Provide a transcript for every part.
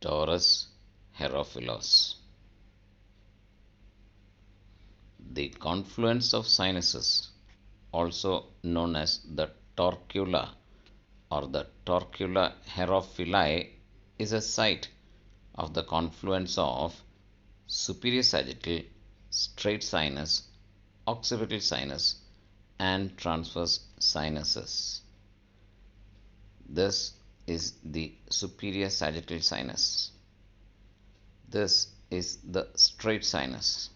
Torus Herophilos. The confluence of sinuses, also known as the torcula or the Torus Herophili, is a site of the confluence of superior sagittal, straight sinus, occipital sinus, and transverse sinuses. This is the superior sagittal sinus. This is the straight sinus.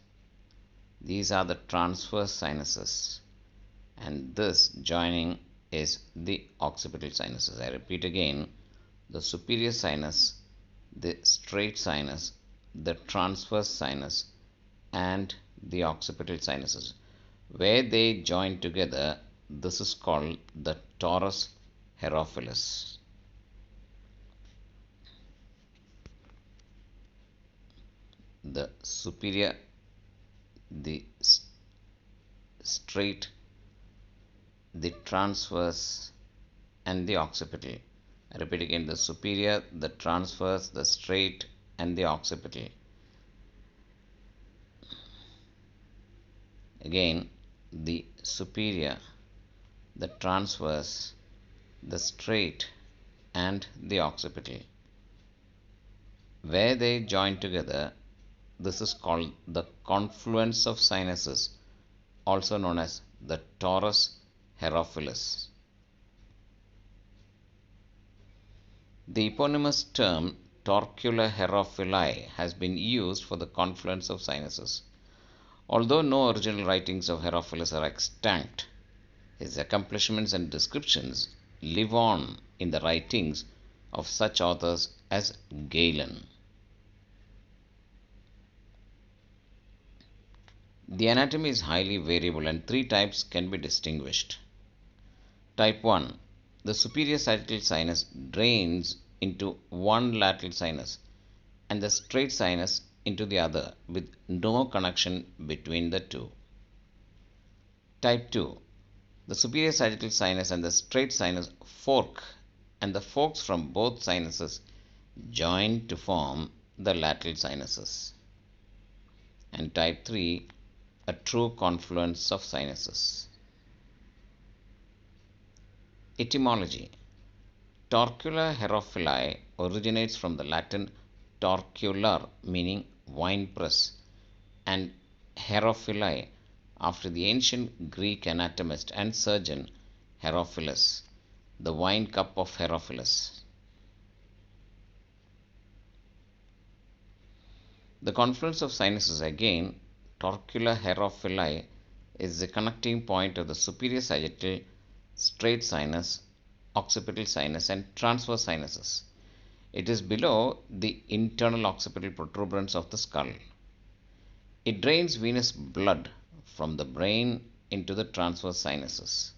These are the transverse sinuses, and this joining is the occipital sinuses. I repeat again, the superior sinus, the straight sinus, the transverse sinus, and the occipital sinuses. Where they join together, this is called the Taurus Herophilus. The superior, the straight, the transverse, and the occipital. I repeat again, the superior, the transverse, the straight, and the occipital. Again, the superior, the transverse, the straight, and the occipital. Where they join together, this is called the confluence of sinuses, also known as the Torus Herophilus. The eponymous term Torus Herophili has been used for the confluence of sinuses. Although no original writings of Herophilus are extant, his accomplishments and descriptions live on in the writings of such authors as Galen. The anatomy is highly variable and three types can be distinguished. Type 1. The superior sagittal sinus drains into one lateral sinus and the straight sinus into the other with no connection between the two. Type 2. The superior sagittal sinus and the straight sinus fork and the forks from both sinuses join to form the lateral sinuses. And type 3. A true confluence of sinuses. Etymology. Torus Herophili originates from the Latin torculare, meaning wine press, and Herophili after the ancient Greek anatomist and surgeon Herophilus, the wine cup of Herophilus. The confluence of sinuses, again, Torus Herophili, is the connecting point of the superior sagittal, straight sinus, occipital sinus, and transverse sinuses. It is below the internal occipital protuberance of the skull. It drains venous blood from the brain into the transverse sinuses.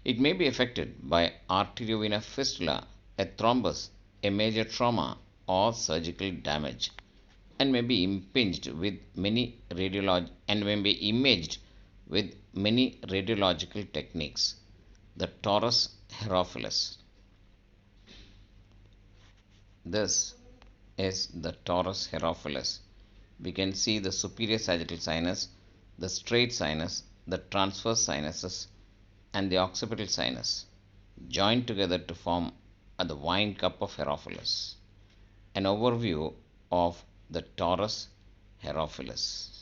It may be affected by arteriovenous fistula, a thrombus, a major trauma, or surgical damage, and may be imaged with many radiological techniques. The Taurus Herophilus. This is the Taurus Herophilus. We can see the superior sagittal sinus, the straight sinus, the transverse sinuses, and the occipital sinus joined together to form the wine cup of Herophilus. An overview of the Taurus Herophilus.